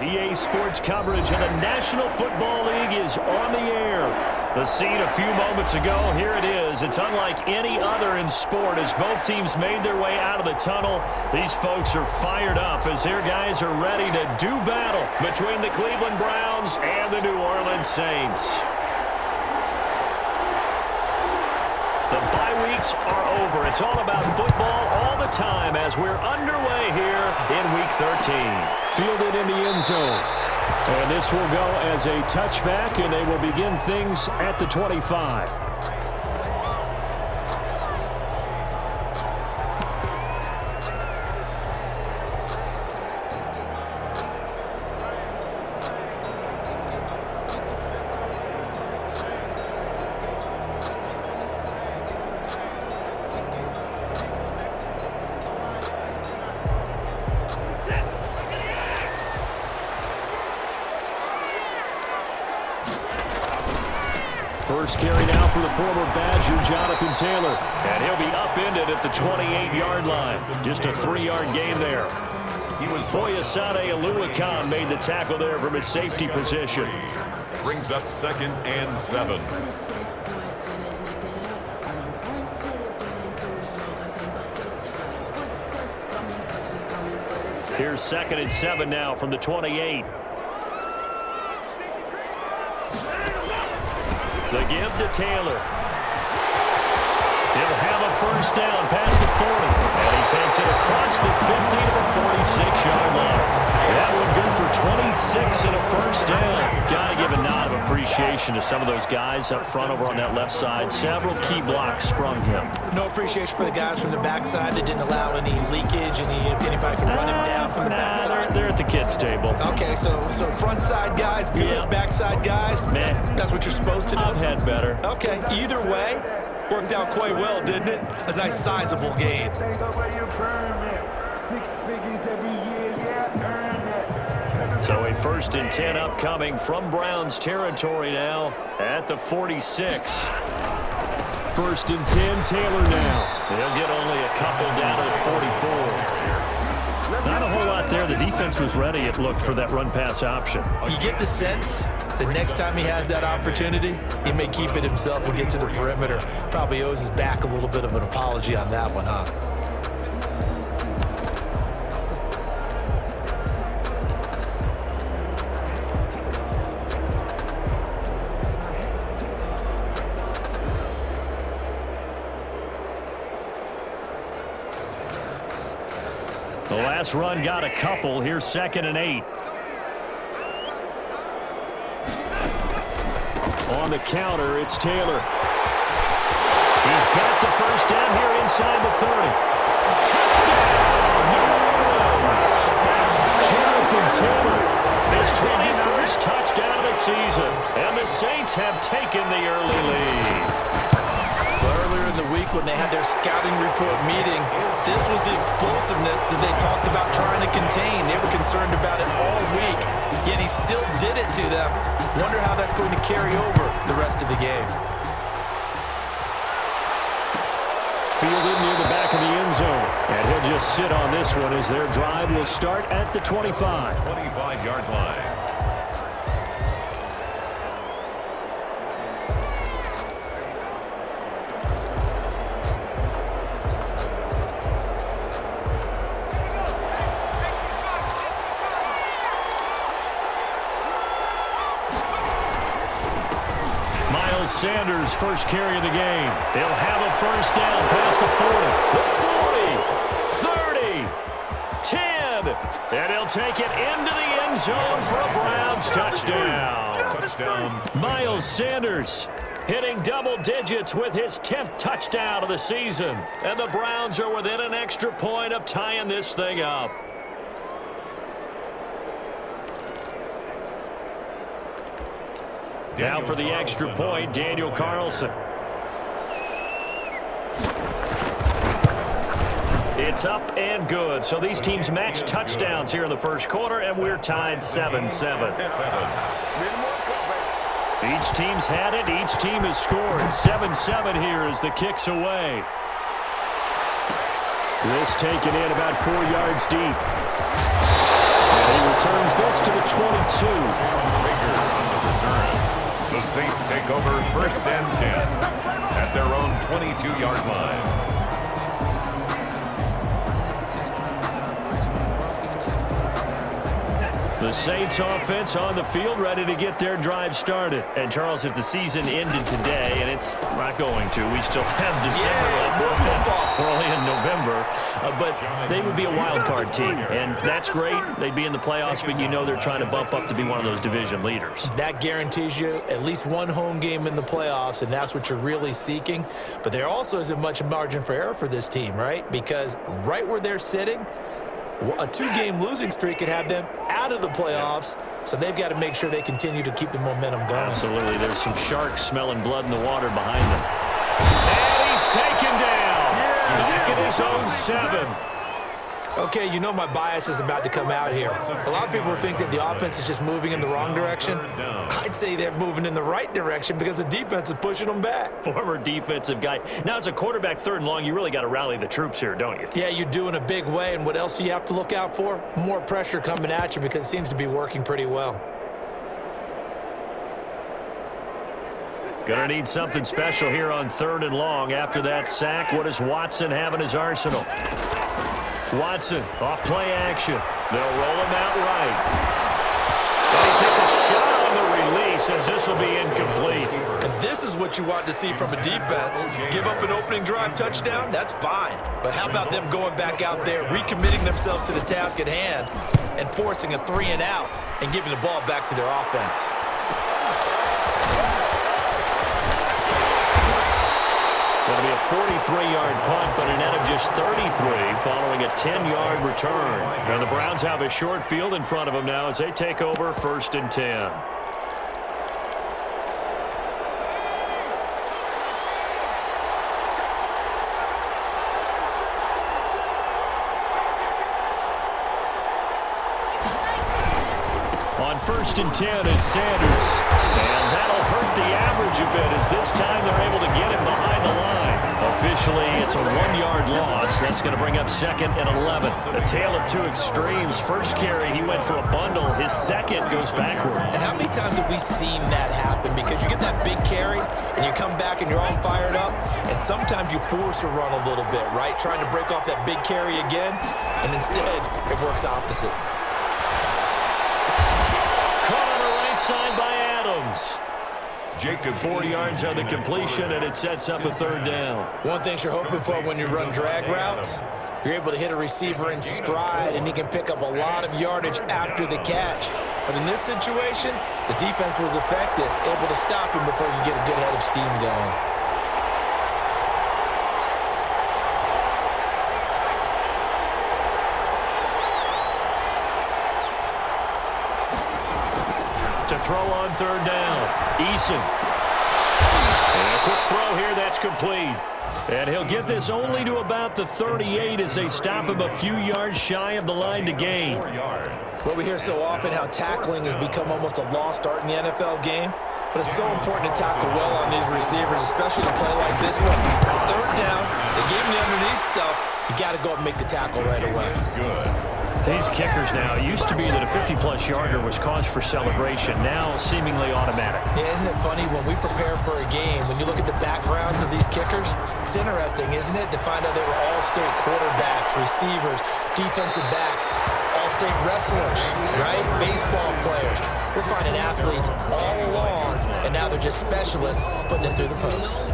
EA Sports coverage of the National Football League is on the air. The scene a few moments ago, here it is. It's unlike any other in sport as both teams made their way out of the tunnel. These folks are fired up as their guys are ready to do battle between the Cleveland Browns and the New Orleans Saints. The bye weeks are over. It's all about football all the time as we're underway here in Week 13. Fielded in the end zone. And this will go as a touchback, and they will begin things at the 25. First carry now for the former Badger, Jonathan Taylor. And he'll be upended at the 28-yard line. Just a 3-yard gain there. Foyesade Oluwakan made the tackle there from his safety position. Brings up 2nd and 7. Here's 2nd and 7 now from the 28. The give to Taylor. He'll have a first down past the 40. And he takes it across the 50 to the 46-yard line. That one good for 26 and a first down. Got to give a nod of appreciation to some of those guys up front over on that left side. Several key blocks sprung him. No appreciation for the guys from the backside that didn't allow any leakage, anybody can run him down from the backside. They're at the kids' table. Okay, so front side guys, good. Yeah. Backside guys, man, that's what you're supposed to do. I've had better. Okay, either way, worked out quite well, didn't it? A nice sizable gain. So a 1st and 10 upcoming from Browns territory now at the 46. 1st and 10, Taylor now. They'll get only a couple down to the 44. Not a whole lot there. The defense was ready, it looked, for that run-pass option. You get the sense the next time he has that opportunity, he may keep it himself and get to the perimeter. Probably owes his back a little bit of an apology on that one, huh? The last run got a couple. Here's 2nd and 8. On the counter, it's Taylor. He's got the first down here inside the 30. Touchdown, New Orleans! Jonathan Taylor His 21st touchdown of the season. And the Saints have taken the early lead. Well, earlier in the week when they had their scouting report meeting, this was the explosiveness that they talked about trying to contain. They were concerned about it all week, yet he still did it to them. Wonder how that's going to carry over the rest of the game. Fielded near the back of the end zone. And he'll just sit on this one as their drive will start at the 25. 25-yard line. Sanders' first carry of the game. He'll have a first down past the 40, the 40, 30, 10. And he'll take it into the end zone for a Browns touchdown. Touchdown. Miles Sanders hitting double digits with his 10th touchdown of the season. And the Browns are within an extra point of tying this thing up. Now for the extra point, Daniel Carlson. It's up and good. So these teams match touchdowns here in the first quarter, and we're tied 7-7. Each team's had it. Each team has scored. 7-7 here as the kick's away. This taken in about 4 yards deep. And he returns this to the 22. The Saints take over first and 10 at their own 22-yard line. The Saints offense on the field, ready to get their drive started. And, Charles, if the season ended today, and it's not going to, we still have December left. We're only in November. But they would be a wild card team, and that's great. They'd be in the playoffs, but you know they're trying to bump up to be one of those division leaders. That guarantees you at least one home game in the playoffs, and that's what you're really seeking. But there also isn't much margin for error for this team, right? Because right where they're sitting, a 2-game losing streak could have them out of the playoffs, so they've got to make sure they continue to keep the momentum going. Absolutely. There's some sharks smelling blood in the water behind them. And he's taken down. Back at his own 7. Okay, you know my bias is about to come out here. A lot of people think that the offense is just moving in the wrong direction. I'd say they're moving in the right direction because the defense is pushing them back. Former defensive guy. Now, as a quarterback, 3rd and long, you really got to rally the troops here, don't you? Yeah, you do in a big way. And what else do you have to look out for? More pressure coming at you because it seems to be working pretty well. Gonna need something special here on 3rd and long. After that sack, what does Watson have in his arsenal? Watson, off play action. They'll roll him out right. And he takes a shot on the release as this will be incomplete. And this is what you want to see from a defense. Give up an opening drive touchdown, that's fine. But how about them going back out there, recommitting themselves to the task at hand, and forcing a 3 and out and giving the ball back to their offense? That'll be a 43-yard punt, but a net of just 33 following a 10-yard return. And the Browns have a short field in front of them now as they take over 1st and 10. On 1st and 10, it's Sanders. And that'll hurt the average a bit as this time they're able to get him behind the line. Officially, it's a 1-yard loss. That's going to bring up 2nd and 11. A tale of two extremes. First carry, he went for a bundle. His second goes backward. And how many times have we seen that happen? Because you get that big carry, and you come back and you're all fired up, and sometimes you force a run a little bit, right? Trying to break off that big carry again, and instead, it works opposite. Caught on the right side by Adams. Jacob 4 yards on the completion, and it sets up a 3rd down. One thing you're hoping for when you run drag routes, you're able to hit a receiver in stride, and he can pick up a lot of yardage after the catch. But in this situation, the defense was effective, able to stop him before you get a good head of steam going. to throw on third down. Eason. And a quick throw here. That's complete. And he'll get this only to about the 38 as they stop him a few yards shy of the line to gain. Well, we hear so often how tackling has become almost a lost art in the NFL game. But it's so important to tackle well on these receivers, especially to play like this one. Third down, they gave him the underneath stuff. You got to go up and make the tackle right away. These kickers now, it used to be that a 50-plus yarder was cause for celebration. Now, seemingly automatic. Yeah, isn't it funny when we prepare for a game, when you look at the backgrounds of these kickers, it's interesting, isn't it, to find out they were all-state quarterbacks, receivers, defensive backs, all-state wrestlers, right? Baseball players. We're finding athletes all along, and now they're just specialists putting it through the posts.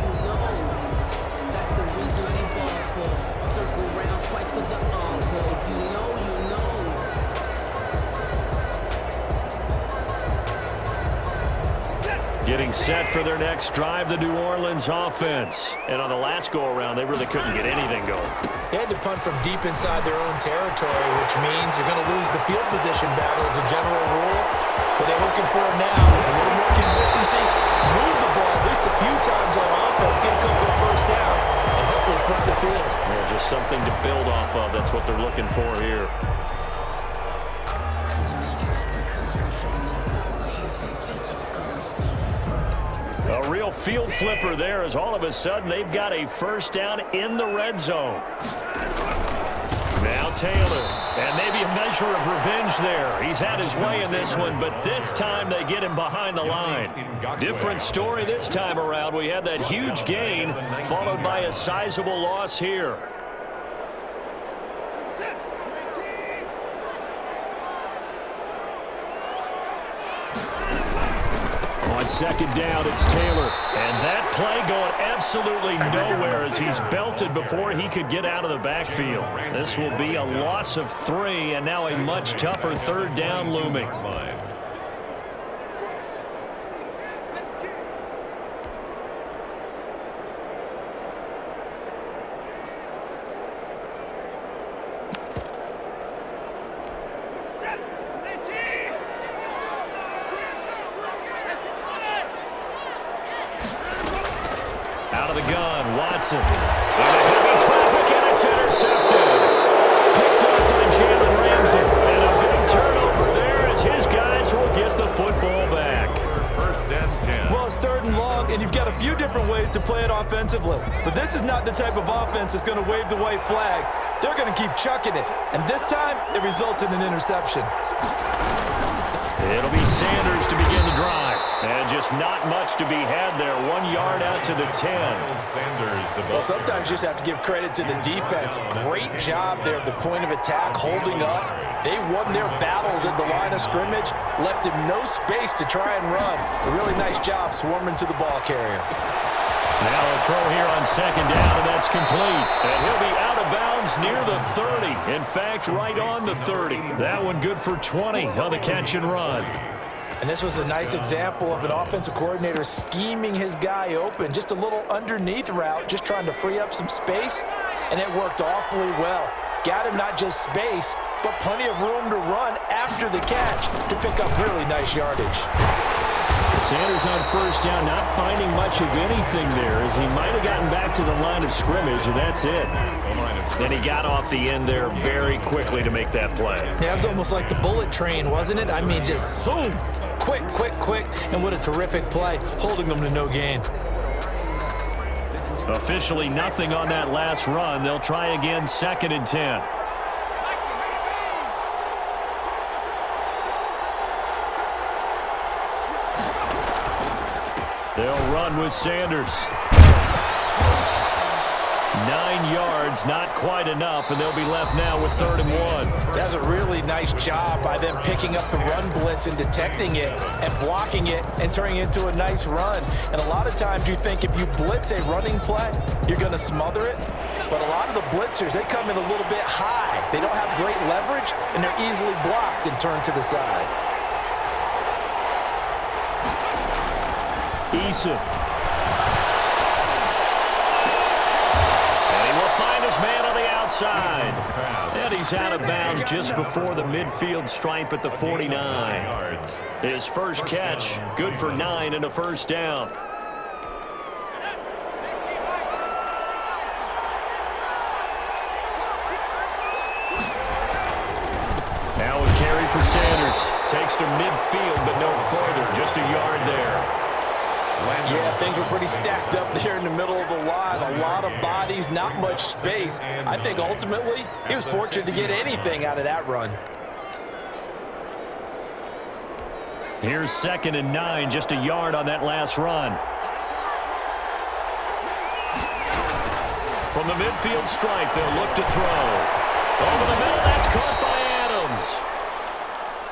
Getting set for their next drive, the New Orleans offense. And on the last go-around, they really couldn't get anything going. They had to punt from deep inside their own territory, which means you're going to lose the field position battle as a general rule. What they're looking for now is a little more consistency, move the ball at least a few times on offense, get a couple of first downs, and hopefully flip the field. Well, just something to build off of. That's what they're looking for here. A real field flipper there as all of a sudden they've got a first down in the red zone. Now Taylor, and maybe a measure of revenge there. He's had his way in this one, but this time they get him behind the line. Different story this time around. We had that huge gain followed by a sizable loss here. On second down, it's Taylor. And that play going absolutely nowhere as he's belted before he could get out of the backfield. This will be a loss of 3, and now a much tougher third down looming. Out of the gun, Watson. In heavy traffic, and it's intercepted. Picked up by Jalen Ramsey. And a big turnover there as his guys will get the football back. First and 10. Well, it's third and long, and you've got a few different ways to play it offensively. But this is not the type of offense that's going to wave the white flag. They're going to keep chucking it. And this time, it results in an interception. It'll be Sanders to begin the drive. And just not much to be had there. 1 yard out to the 10. Well, sometimes you just have to give credit to the defense. Great job there at the point of attack, holding up. They won their battles at the line of scrimmage, left him no space to try and run. A really nice job swarming to the ball carrier. Now a throw here on second down, and that's complete. And he'll be out of bounds near the 30. In fact, right on the 30. That one good for 20 on the catch and run. And this was a nice example of an offensive coordinator scheming his guy open. Just a little underneath route, just trying to free up some space, and it worked awfully well. Got him not just space, but plenty of room to run after the catch to pick up really nice yardage. Sanders on first down, not finding much of anything there as he might have gotten back to the line of scrimmage, and that's it. And he got off the end there very quickly to make that play. Yeah, it was almost like the bullet train, wasn't it? I mean, just zoom. Quick, quick, quick, and what a terrific play, holding them to no gain. Officially nothing on that last run. They'll try again, 2nd and 10. They'll run with Sanders. 9 yards, not quite enough, and they'll be left now with 3rd and 1. That's a really nice job by them picking up the run blitz and detecting it and blocking it and turning it into a nice run. And a lot of times you think if you blitz a running play, you're going to smother it. But a lot of the blitzers, they come in a little bit high. They don't have great leverage, and they're easily blocked and turned to the side. Eason. Man on the outside. outside. And he's out of bounds just before the midfield stripe at the 49. His first catch, good for 9 and a first down. Now a carry for Sanders. Takes to midfield, but no further. Just a yard there. Yeah, things were pretty stacked up there in the middle of the line. A lot of bodies, not much space. I think ultimately he was fortunate to get anything out of that run. Here's 2nd and 9, just a yard on that last run. From the midfield stripe, they'll look to throw. Over the middle, that's caught by Adams.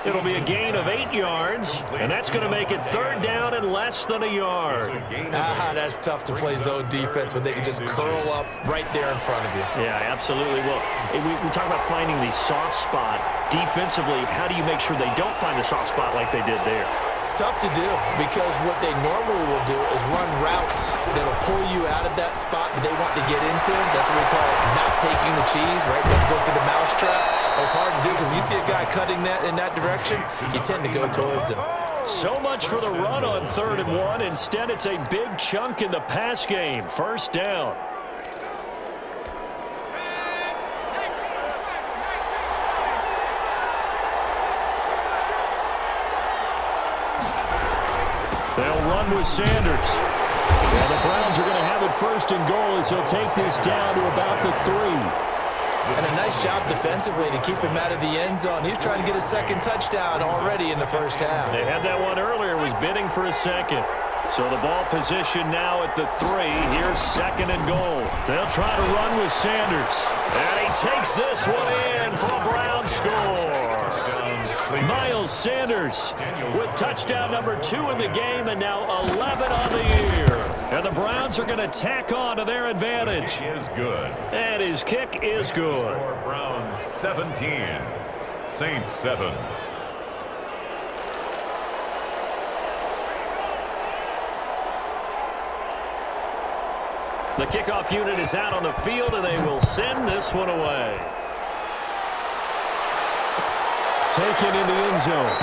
It'll be a gain of 8 yards, and that's going to make it 3rd down and less than a yard. That's tough to play zone defense when they can just curl up right there in front of you. Yeah, absolutely. Well, we talk about finding the soft spot. Defensively, how do you make sure they don't find the soft spot like they did there? Tough to do, because what they normally will do is run routes that'll pull you out of that spot that they want to get into. That's what we call not taking the cheese, right? Don't go for the mousetrap. That's hard to do, because when you see a guy cutting that in that direction, you tend to go towards him. So much for the run on 3rd and 1. Instead, it's a big chunk in the pass game. First down. They'll run with Sanders. Yeah, the Browns are going to have it 1st and goal as he'll take this down to about the 3. And a nice job defensively to keep him out of the end zone. He's trying to get a 2nd touchdown already in the first half. They had that one earlier, was bidding for a 2nd. So the ball position now at the 3. Here's 2nd and goal. They'll try to run with Sanders. And he takes this one in for a Brown score. Miles Sanders with touchdown number 2 in the game, and now 11 on the year. And the Browns are going to tack on to their advantage. Is good. And his kick is good. Browns 17, Saints 7. The kickoff unit is out on the field, and they will send this one away. Taken in the end zone.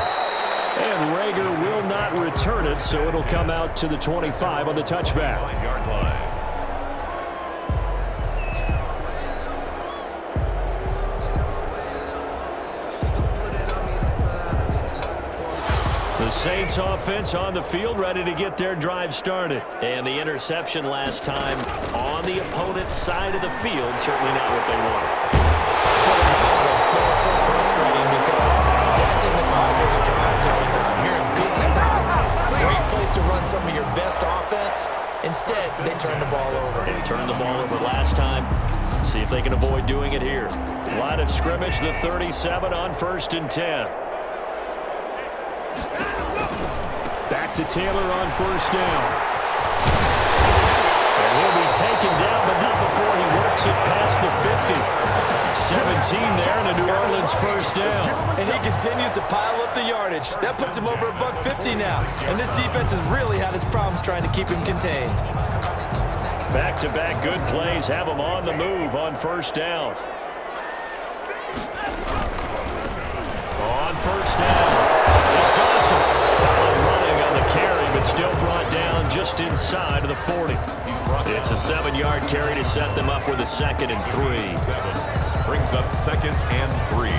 And Rager will not return it, so it'll come out to the 25 on the touchback. 9-yard line. The Saints offense on the field, ready to get their drive started. And the interception last time on the opponent's side of the field, certainly not what they wanted. That was so frustrating, because that signifies there's a drive going on. You're in a good spot. Great place to run some of your best offense. Instead, they turn the ball over. They turned the ball over last time. See if they can avoid doing it here. Line of scrimmage, the 37 on 1st and 10. Back to Taylor on 1st down. And he'll be taken down, but not before he works it past the 50. 17 there, and a New Orleans first down. And he continues to pile up the yardage. That puts him over $150 now. And this defense has really had its problems trying to keep him contained. Back-to-back good plays have him on the move on 1st down. On 1st down, it's Dawson. Solid running on the carry, but still brought down just inside of the 40. It's a 7-yard carry to set them up with a 2nd and 3. Brings up 2nd and 3.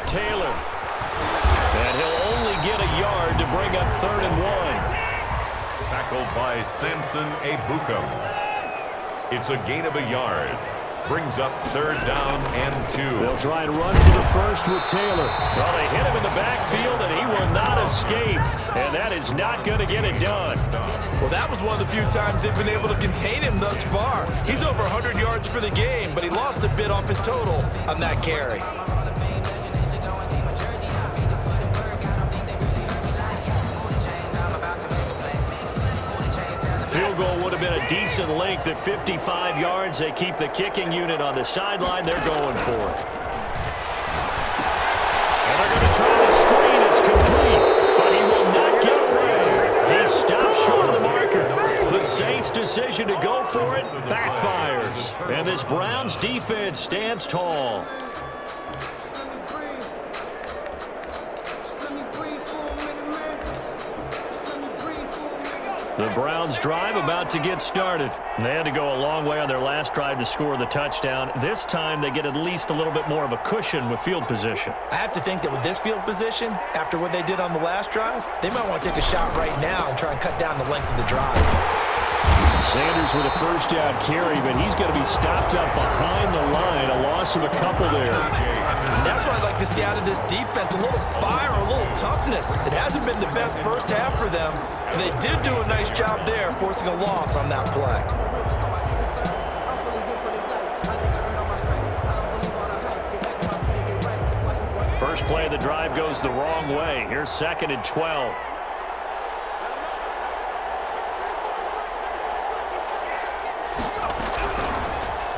Taylor. And he'll only get a yard to bring up 3rd and 1. Tackled by Samson Ebuka. It's a gain of a yard. Brings up 3rd down and 2. They'll try and run for the first with Taylor. Well, they hit him in the backfield, and he will not escape. And that is not going to get it done. Well, that was one of the few times they've been able to contain him thus far. He's over 100 yards for the game, but he lost a bit off his total on that carry. Field goal would have been a decent length at 55 yards. They keep the kicking unit on the sideline. They're going for it. And they're going to try to screen. It's complete, but he will not get away. He Its decision to go for it backfires. And this Browns defense stands tall. The Browns drive about to get started. They had to go a long way on their last drive to score the touchdown. This time they get at least a little bit more of a cushion with field position. I have to think that with this field position, after what they did on the last drive, they might want to take a shot right now and try and cut down the length of the drive. Sanders with a first down carry, but he's going to be stopped up behind the line. A loss of a couple there. That's what I'd like to see out of this defense, a little fire, a little toughness. It hasn't been the best first half for them. They did do a nice job there, forcing a loss on that play. First play of the drive goes the wrong way. Here's 2nd and 12.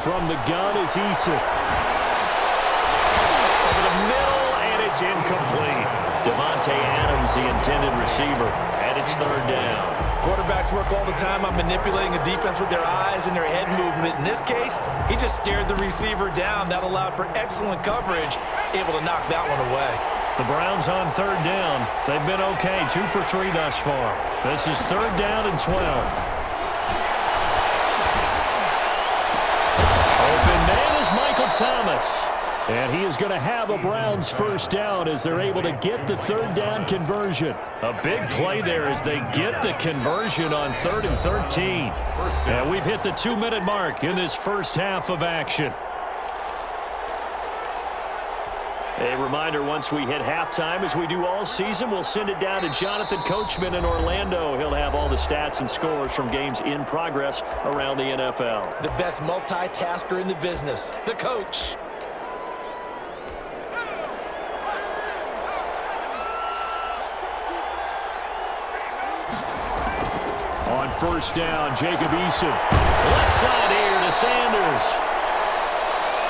From the gun is Eason. Over the middle, and it's incomplete. Devontae Adams, the intended receiver, and it's 3rd down. Quarterbacks work all the time on manipulating a defense with their eyes and their head movement. In this case, he just stared the receiver down. That allowed for excellent coverage, able to knock that one away. The Browns on 3rd down. They've been okay, 2 for 3 thus far. This is 3rd down and 12. Open man is Michael Thomas. And he is going to have a Browns first down as they're able to get the 3rd down conversion. A big play there as they get the conversion on 3rd and 13. And we've hit the 2-minute mark in this first half of action. A reminder, once we hit halftime, as we do all season, we'll send it down to Jonathan Coachman in Orlando. He'll have all the stats and scores from games in progress around the NFL. The best multitasker in the business, the coach. On first down, Jacob Eason. Left side here to Sanders.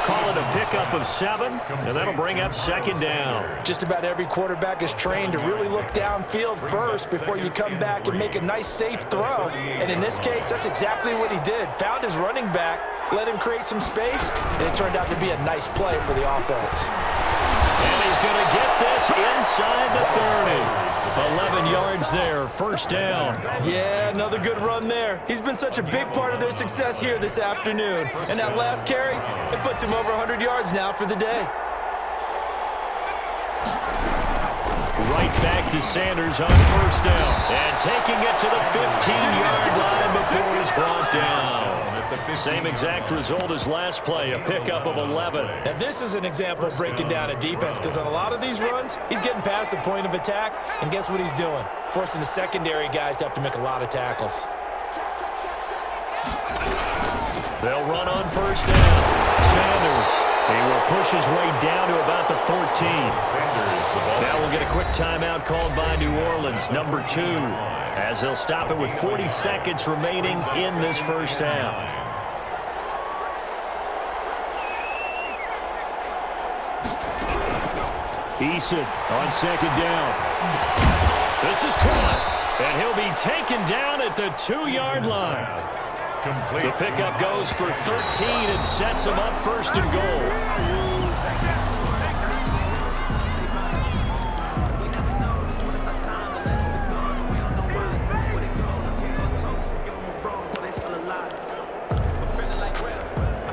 Call it a pickup of 7, and that'll bring up 2nd down. Just about every quarterback is trained to really look downfield first before you come back and make a nice, safe throw. And in this case, that's exactly what he did. Found his running back, let him create some space, and it turned out to be a nice play for the offense. And he's going to get this inside the 30. 11 yards there, first down. Yeah, another good run there. He's been such a big part of their success here this afternoon. And that last carry, it puts him over 100 yards now for the day. Right back to Sanders on first down. And taking it to the 15-yard line before he's brought down. Same exact result as last play, a pickup of 11. Now this is an example of breaking down a defense, because on a lot of these runs, he's getting past the point of attack, and guess what he's doing? Forcing the secondary guys to have to make a lot of tackles. They'll run on first down. Sanders, he will push his way down to about the 14. Now we'll get a quick timeout called by New Orleans, number 2, as they'll stop it with 40 seconds remaining in this first half. Eason on 2nd down. This is caught, and he'll be taken down at the 2-yard line. The pickup goes for 13 and sets him up 1st and goal.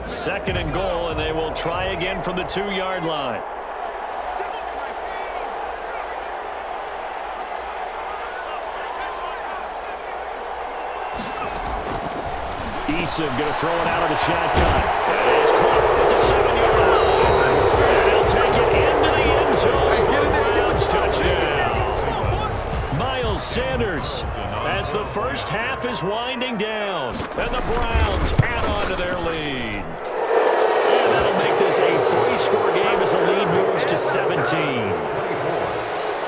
Second and goal, and they will try again from the 2-yard line. Eason going to throw it out of the shotgun. And it's caught at the 7-yard line. And he'll take it into the end zone for a Browns touchdown. Miles Sanders, as the first half is winding down, and the Browns add on to their lead. And that'll make this a 3-score game as the lead moves to 17.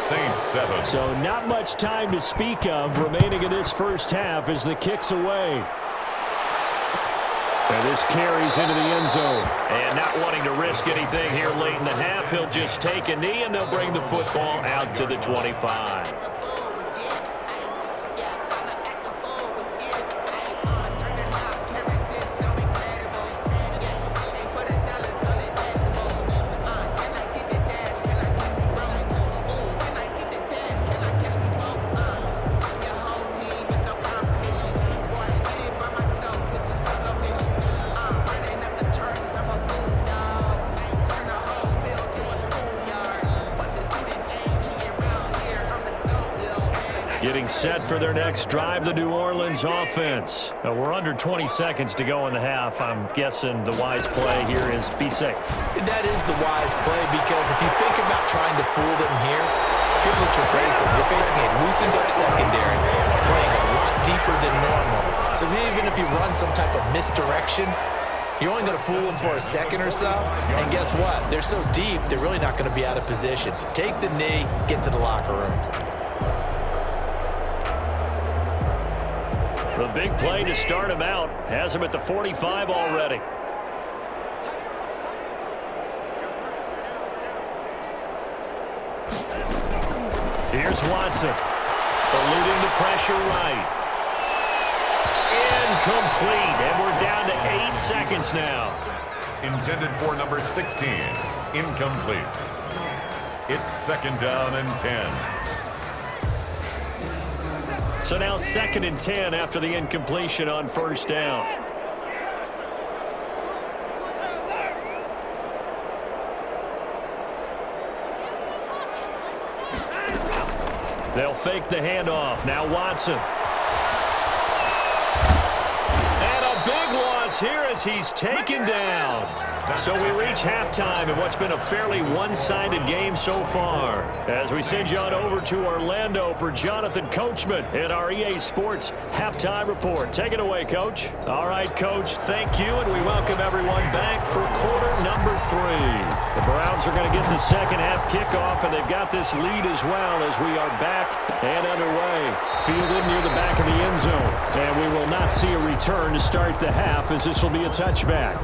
Saints 7. So not much time to speak of remaining in this first half as the kick's away. And this carries into the end zone. And not wanting to risk anything here late in the half, he'll just take a knee, and they'll bring the football out to the 25. set for their next drive, the New Orleans offense. We're under 20 seconds to go in the half. I'm guessing the wise play here is be safe. That is the wise play, because if you think about trying to fool them here, here's what you're facing. You're facing a loosened up secondary, playing a lot deeper than normal. So even if you run some type of misdirection, you're only going to fool them for a second or so. And guess what? They're so deep, they're really not going to be out of position. Take the knee, get to the locker room. The big play to start him out has him at the 45 already. Here's Watson, eluding the pressure right. Incomplete, and we're down to 8 seconds now. Intended for number 16. Incomplete. It's second down and 10. So now 2nd and 10 after the incompletion on first down. They'll fake the handoff. Now Watson. And a big loss here as he's taken down. So we reach halftime in what's been a fairly one-sided game so far. As we send you on over to Orlando for Jonathan Coachman in our EA Sports Halftime Report. Take it away, Coach. All right, Coach, thank you, and we welcome everyone back for quarter number 3. The Browns are going to get the second half kickoff, and they've got this lead as well as we are back and underway. Fielded near the back of the end zone, and we will not see a return to start the half as this will be a touchback.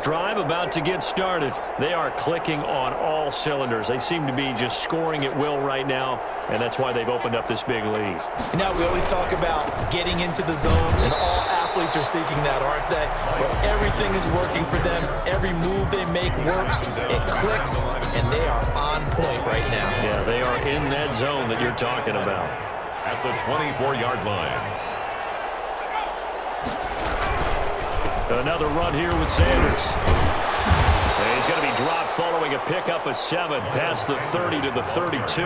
Drive about to get started. They are clicking on all cylinders. They seem to be just scoring at will right now, and that's why they've opened up this big lead. Now, we always talk about getting into the zone, and all athletes are seeking that, aren't they? Where everything is working for them. Every move they make works. It clicks, and they are on point right now. Yeah, they are in that zone that you're talking about. At the 24-yard line. Another run here with Sanders. And he's going to be dropped following a pickup of 7 past the 30 to the 32.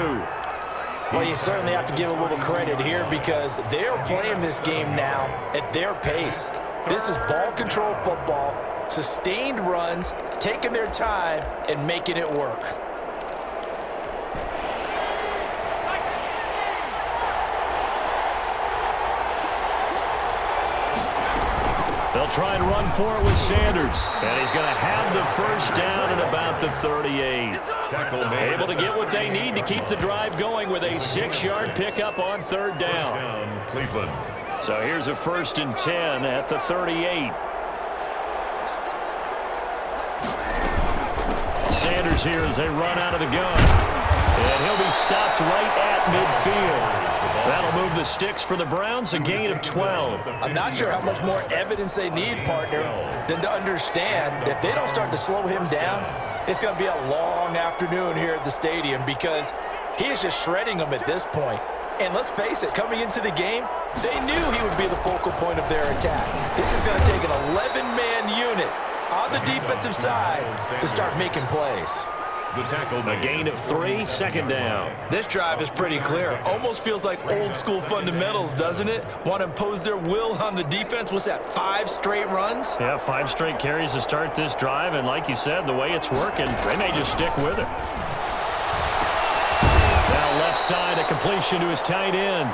Well, you certainly have to give a little credit here because they're playing this game now at their pace. This is ball control football, sustained runs, taking their time, and making it work. They'll try and run for it with Sanders. And he's going to have the first down at about the 38. Able to get what they need to keep the drive going with a 6-yard pickup on third down. Cleveland. So here's a 1st and 10 at the 38. Sanders here as they run out of the gun. And he'll be stopped right at midfield. That'll move the sticks for the Browns, a gain of 12. I'm not sure how much more evidence they need, partner, than to understand that if they don't start to slow him down, it's going to be a long afternoon here at the stadium because he is just shredding them at this point. And let's face it, coming into the game, they knew he would be the focal point of their attack. This is going to take an 11-man unit on the defensive side to start making plays. A gain of 3, 2nd down. This drive is pretty clear. Almost feels like old school fundamentals, doesn't it? Want to impose their will on the defense. What's that, 5 straight runs? Yeah, 5 straight carries to start this drive. And like you said, the way it's working, they may just stick with it. Now left side, a completion to his tight end.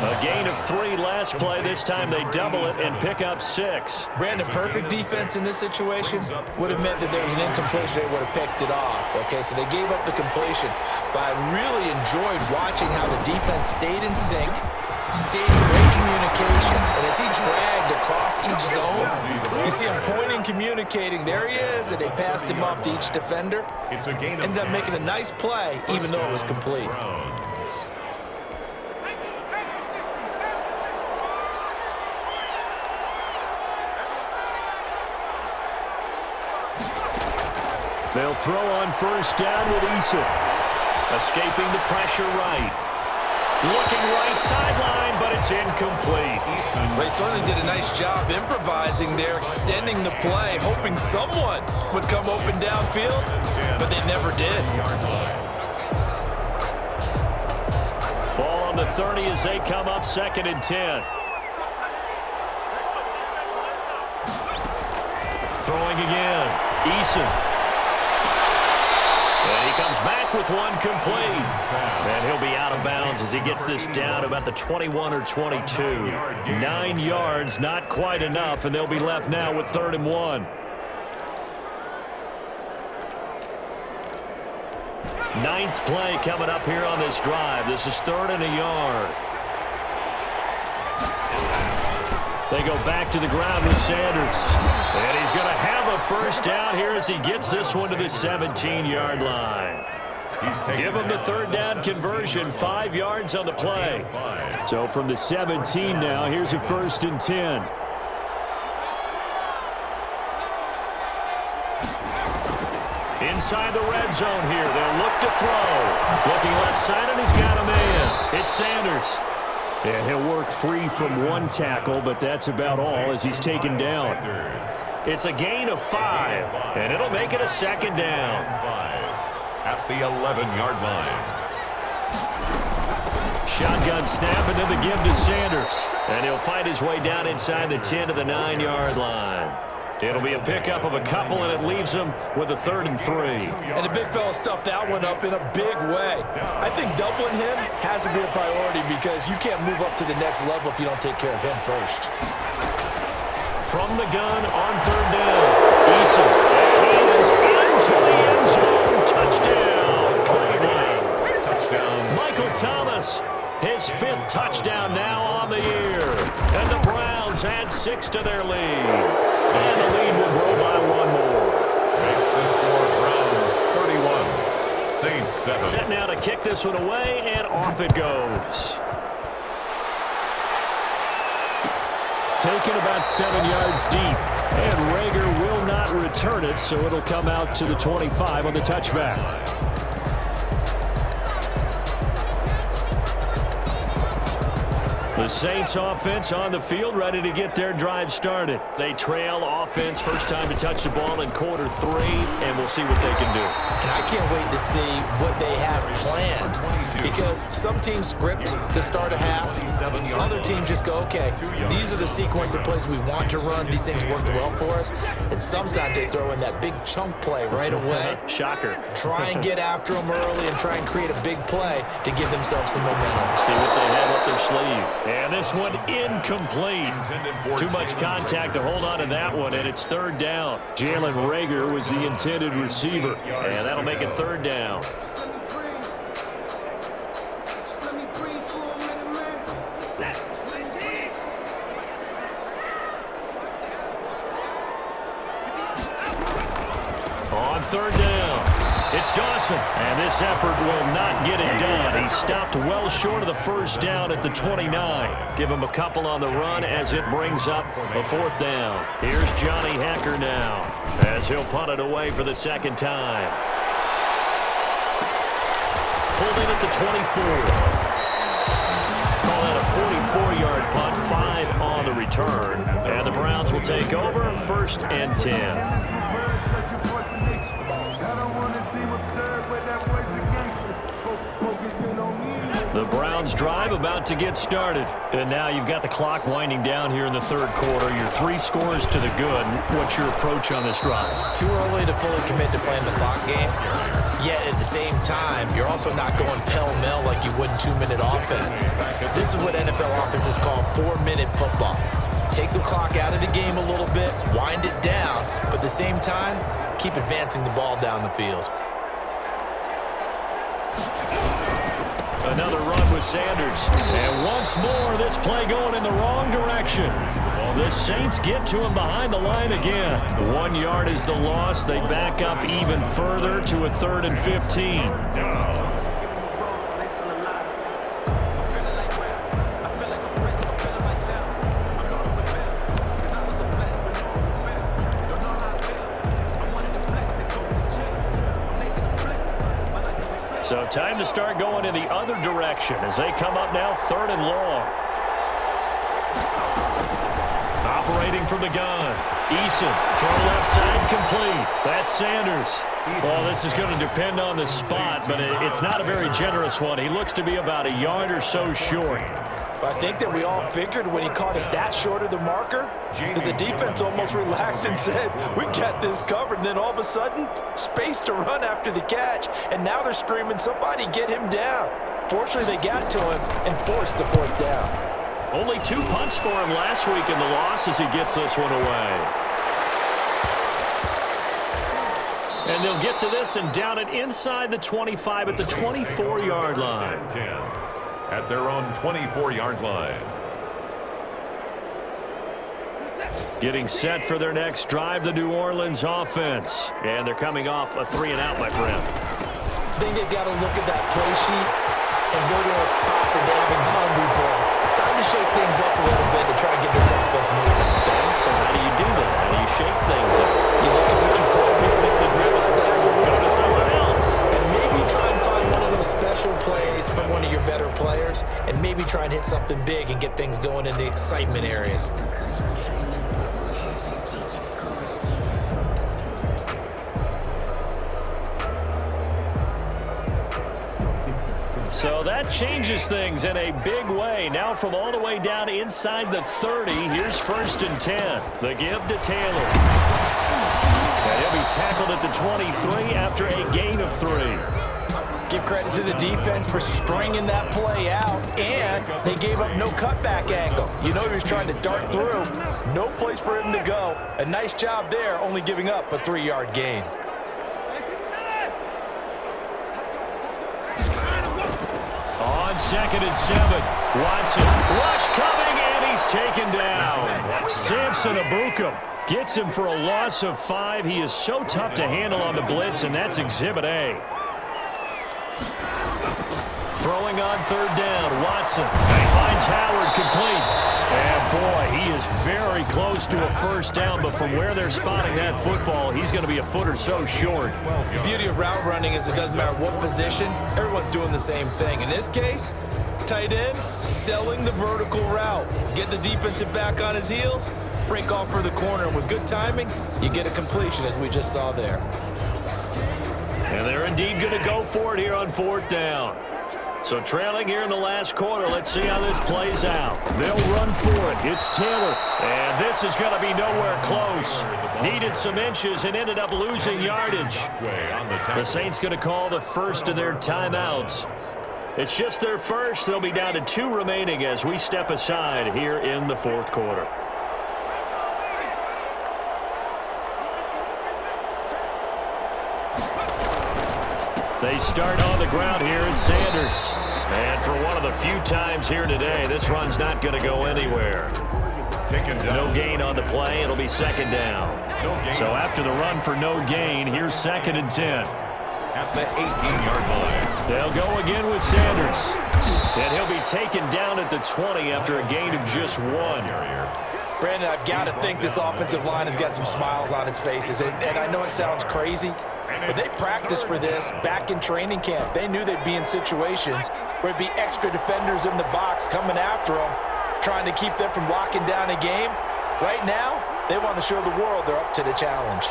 A gain of 3 last play. This time they double it and pick up 6. Brandon, perfect defense in this situation would have meant that there was an incompletion. They would have picked it off. Okay, so they gave up the completion. But I really enjoyed watching how the defense stayed in sync, stayed in great communication. And as he dragged across each zone, you see him pointing, communicating. There he is, and they passed him off to each defender. Ended up making a nice play, even though it was complete. They'll throw on first down with Eason. Escaping the pressure right. Looking right sideline, but it's incomplete. They certainly did a nice job improvising there, extending the play, hoping someone would come open downfield, but they never did. Ball on the 30 as they come up 2nd and 10. Throwing again. Eason. And he comes back with one complete. And he'll be out of bounds as he gets this down about the 21 or 22. 9 yards, not quite enough, and they'll be left now with 3rd and 1. 9th play coming up here on this drive. This is 3rd and a yard. They go back to the ground with Sanders. And he's going to have a first down here as he gets this one to the 17-yard line. Give him the 3rd down conversion, 5 yards on the play. So from the 17 now, here's a 1st and 10. Inside the red zone here, they'll look to throw. Looking left side, and he's got a man. It's Sanders. And he'll work free from one tackle, but that's about all as he's taken down. It's a gain of 5, and it'll make it a 2nd down. At the 11-yard line. Shotgun snap, and then the give to Sanders. And he'll fight his way down inside the 10 to the 9-yard line. It'll be a pickup of a couple, and it leaves him with a 3rd and 3. And the big fella stuffed that one up in a big way. I think doubling him has to be a priority because you can't move up to the next level if you don't take care of him first. From the gun on 3rd down, Eason. And he is into the end zone. Touchdown, Cleveland. Touchdown. Michael Thomas, his 5th touchdown now on the year. And the Browns add 6 to their lead. And the lead will grow by 1 more. Makes the score Browns 31. Saints 7. Set now to kick this one away, and off it goes. Taken about 7 yards deep. And Rager will not return it, so it'll come out to the 25 on the touchback. The Saints offense on the field, ready to get their drive started. They trail offense, first time to touch the ball in quarter 3, and we'll see what they can do. And I can't wait to see what they have planned because some teams script to start a half. Other teams just go, okay, these are the sequence of plays we want to run. These things worked well for us. And sometimes they throw in that big chunk play right away. Shocker. Try and get after them early and try and create a big play to give themselves some momentum. See what they have up their sleeve. And this one incomplete. Too much contact to hold on to that one, and it's 3rd down. Jalen Rager was the intended receiver. And that'll make it 3rd down. On 3rd down, it's Dawson, and this effort will not get it done. He stopped well short of the first down at the 29. Give him a couple on the run as it brings up a 4th down. Here's Johnny Hecker now as he'll punt it away for the 2nd time. Holding at the 24. Call that a 44-yard punt, 5 on the return. And the Browns will take over 1st and 10. The Browns drive about to get started. And now you've got the clock winding down here in the 3rd quarter. Your 3 scores to the good. What's your approach on this drive? Too early to fully commit to playing the clock game. Yet at the same time, you're also not going pell-mell like you would in 2-minute offense. This is what NFL offenses call 4-minute football. Take the clock out of the game a little bit, wind it down, but at the same time, keep advancing the ball down the field. Another run with Sanders. And once more, this play going in the wrong direction. The Saints get to him behind the line again. 1 yard is the loss. They back up even further to a 3rd and 15. So time to start going in the other direction as they come up now 3rd and long. Operating from the gun. Eason, throw left side, complete. That's Sanders. Well, this is going to depend on the spot, but it's not a very generous one. He looks to be about a yard or so short. I think that we all figured when he caught it that short of the marker that the defense almost relaxed and said, we got this covered. And then all of a sudden, space to run after the catch. And now they're screaming, somebody get him down. Fortunately, they got to him and forced the 4th down. Only 2 punts for him last week in the loss as he gets this one away. And they'll get to this and down it inside the 25 at the 24-yard line. At their own 24-yard line. Getting set for their next drive, the New Orleans offense. And they're coming off a 3-and-out, my friend. I think they've got to look at that play sheet and go to a spot that they haven't gone before. Time to shake things up a little bit to try and get this offense moving. Okay, so how do you do that? How do you shake things up? You look at what you called before and realize that has a Go to someone else. And maybe try and find one of those special plays from one of your better players and maybe try and hit something big and get things going in the excitement area. So that changes things in a big way. Now from all the way down inside the 30, here's 1st and 10. The give to Taylor. And he'll be tackled at the 23 after a gain of 3. Give credit to the defense for stringing that play out, and they gave up no cutback angle. You know he was trying to dart through. No place for him to go. A nice job there, only giving up a 3-yard gain. On 2nd and 7, Watson, rush coming, and he's taken down. Samson Ebukam gets him for a loss of 5. He is so tough to handle on the blitz, and that's Exhibit A. Throwing on 3rd down, Watson. He finds Howard complete. And boy, he is very close to a 1st down, but from where they're spotting that football, he's going to be a foot or so short. The beauty of route running is it doesn't matter what position, everyone's doing the same thing. In this case, tight end, selling the vertical route. Get the defensive back on his heels, break off for the corner, and with good timing, you get a completion as we just saw there. And they're indeed going to go for it here on 4th down. So trailing here in the last quarter, let's see how this plays out. They'll run for it. It's Taylor. And this is going to be nowhere close. Needed some inches and ended up losing yardage. The Saints going to call the first of their timeouts. It's just their first. They'll be down to 2 remaining as we step aside here in the 4th quarter. They start on the ground here at Sanders. And for one of the few times here today, this run's not going to go anywhere. No gain on the play. It'll be 2nd down. So after the run for no gain, here's 2nd and 10. At the 18-yard line. They'll go again with Sanders. And he'll be taken down at the 20 after a gain of just 1. Brandon, I've got to think this offensive line has got some smiles on its faces. And I know it sounds crazy, but they practiced for this back in training camp. They knew they'd be in situations where it'd be extra defenders in the box coming after them, trying to keep them from locking down a game. Right now, they want to show the world they're up to the challenge.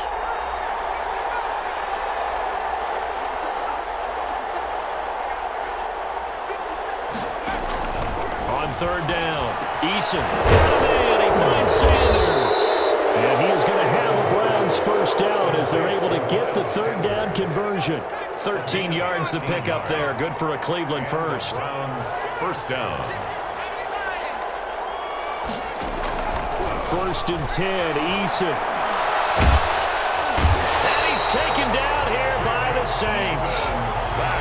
On 3rd down, Eason. And he finds Sanders. And he is going to have a Browns 1st down as they're able to get the 3rd down conversion. 13 yards to pick up there. Good for a Cleveland first. Browns 1st down. 1st and 10, Eason. And he's taken down here by the Saints.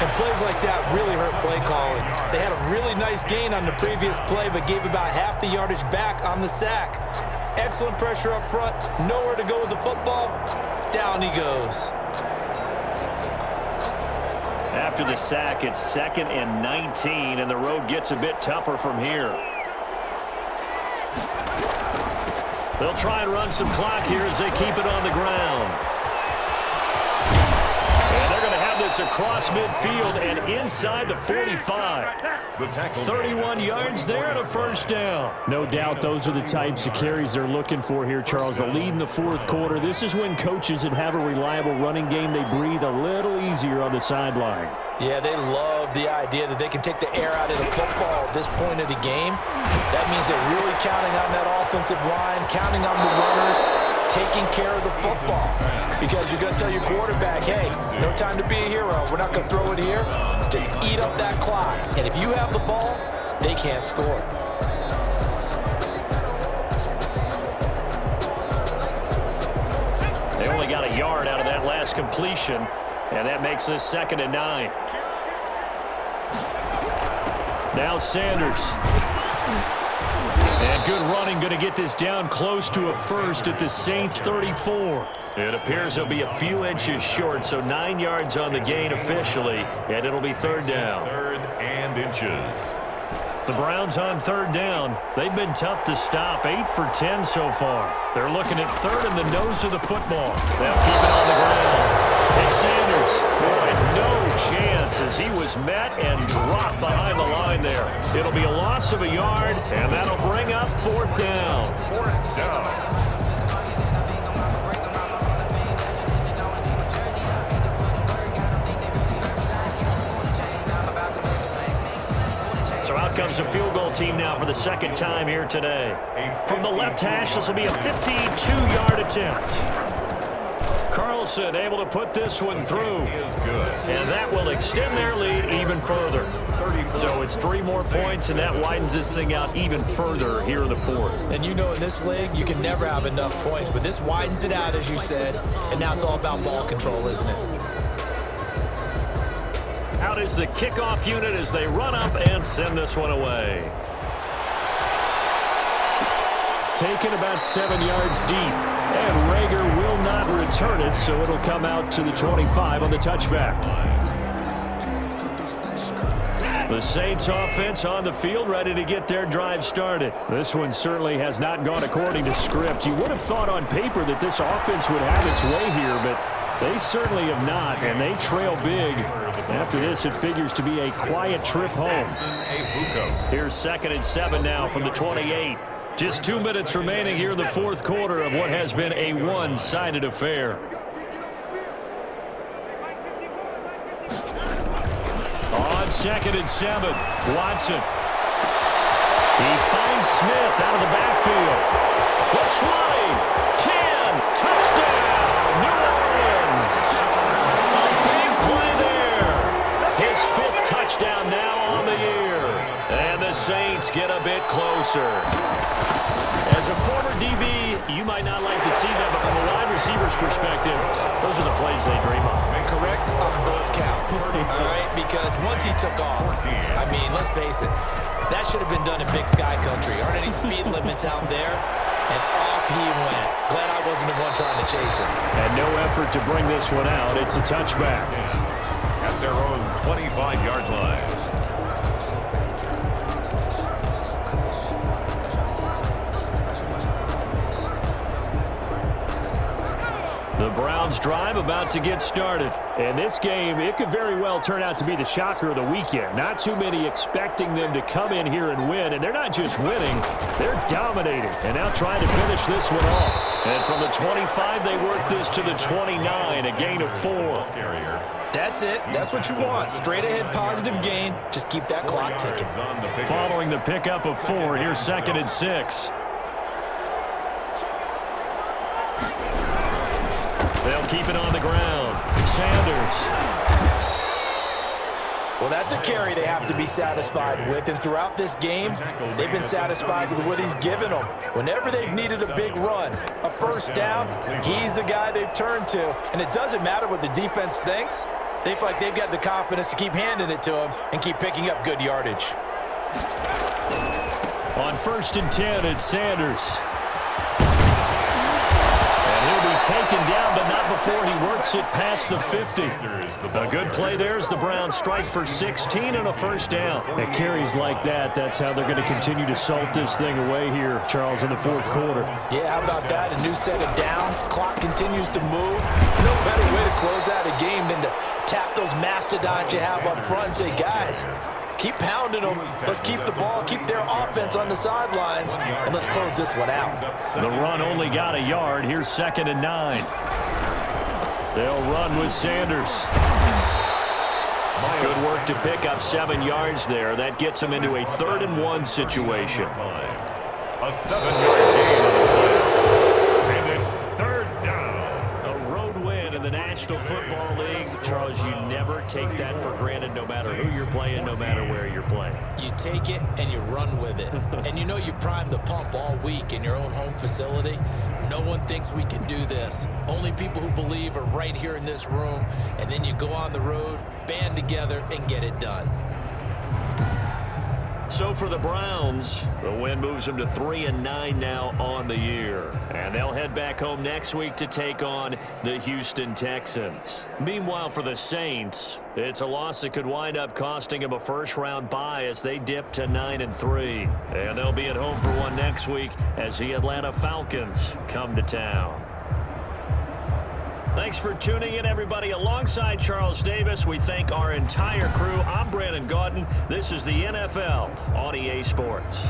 And plays like that really hurt play calling. They had a really nice gain on the previous play, but gave about half the yardage back on the sack. Excellent pressure up front. Nowhere to go with the football. Down he goes. After the sack, it's 2nd and 19, and the road gets a bit tougher from here. They'll try and run some clock here as they keep it on the ground. And they're going to have this this across midfield and inside the 45. 31 yards there and a first down. No doubt those are the types of carries they're looking for here, Charles. The lead in the fourth quarter. This is when coaches that have a reliable running game, they breathe a little easier on the sideline. Yeah, they love the idea that they can take the air out of the football at this point of the game. That means they're really counting on that offensive line, counting on the runners, taking care of the football. Because you're going to tell your quarterback, hey, no time to be a hero. We're not going to throw it here. Just eat up that clock. And if you have the ball, they can't score. They only got a yard out of that last completion, and that makes this 2nd and 9. Now Sanders. And good running, going to get this down close to a first at the Saints 34. It appears he'll be a few inches short, so 9 yards on the gain officially, and it'll be 3rd down. 3rd and inches. The Browns on 3rd down. They've been tough to stop, 8 for 10 so far. They're looking at 3rd in the nose of the football. They'll keep it on the ground. It's Sanders. Boy, no chance as he was met and dropped behind the line there. It'll be a loss of a yard, and that'll bring up 4th down. 4th down. So out comes a field goal team now for the 2nd time here today. From the left hash, this will be a 52-yard attempt. Carlson able to put this one through. And that will extend their lead even further. So it's 3 more points, and that widens this thing out even further here in the 4th. And you know in this league, you can never have enough points, but this widens it out, as you said, and now it's all about ball control, isn't it? Out is the kickoff unit as they run up and send this one away. Taken about 7 yards deep. And Rager will not return it, so it'll come out to the 25 on the touchback. The Saints offense on the field, ready to get their drive started. This one certainly has not gone according to script. You would have thought on paper that this offense would have its way here, but they certainly have not, and they trail big. After this, it figures to be a quiet trip home. Here's 2nd and 7 now from the 28. Just 2 minutes remaining here in the 4th quarter of what has been a one-sided affair. On 2nd and 7, Watson. He finds Smith out of the backfield. The 20, 10, touchdown, New Orleans. A big play there. His 5th touchdown now on the year. And the Saints get a bit closer. As a former DB, you might not like to see that, but from a wide receiver's perspective, those are the plays they dream of. Correct on both counts, all right? Because once he took off, I mean, let's face it, that should have been done in Big Sky Country. Aren't any speed limits out there? And off he went. Glad I wasn't the one trying to chase him. And no effort to bring this one out. It's a touchback. At their own 25-yard line. The Browns drive about to get started. And this game, it could very well turn out to be the shocker of the weekend. Not too many expecting them to come in here and win. And they're not just winning, they're dominating. And now trying to finish this one off. And from the 25, they work this to the 29, a gain of 4. That's it. That's what you want. Straight ahead positive gain. Just keep that clock ticking. Following the pickup of 4, here's 2nd and 6. They'll keep it on the ground. Sanders. Well, that's a carry they have to be satisfied with, and throughout this game, they've been satisfied with what he's given them. Whenever they've needed a big run, a first down, he's the guy they've turned to, and it doesn't matter what the defense thinks. They feel like they've got the confidence to keep handing it to him and keep picking up good yardage. On 1st and 10, it's Sanders. Taken down, but not before he works it past the 50. A good play there as the Browns strike for 16 and a first down. At carries like that, that's how they're going to continue to salt this thing away here, Charles, in the 4th quarter. Yeah, how about that? A new set of downs. Clock continues to move. No better way to close out a game than to tap those mastodons you have up front and say, guys, keep pounding them. Let's keep the ball, keep their offense on the sidelines, and let's close this one out. The run only got a yard. Here's 2nd and 9. They'll run with Sanders. Good work to pick up 7 yards there. That gets them into a 3rd and 1 situation. A 7-yard gain on the play. And it's 3rd down. A road win in the National Football League. Charles, you never take that for granted no matter who you're playing, no matter where you're playing. You take it and you run with it. And you know you prime the pump all week in your own home facility. No one thinks we can do this. Only people who believe are right here in this room. And then you go on the road, band together, and get it done. So for the Browns, the win moves them to 3-9 now on the year. And they'll head back home next week to take on the Houston Texans. Meanwhile, for the Saints, it's a loss that could wind up costing them a first-round bye as they dip to 9-3. And they'll be at home for one next week as the Atlanta Falcons come to town. Thanks for tuning in, everybody. Alongside Charles Davis, we thank our entire crew. I'm Brandon Gaudin. This is the NFL on EA Sports.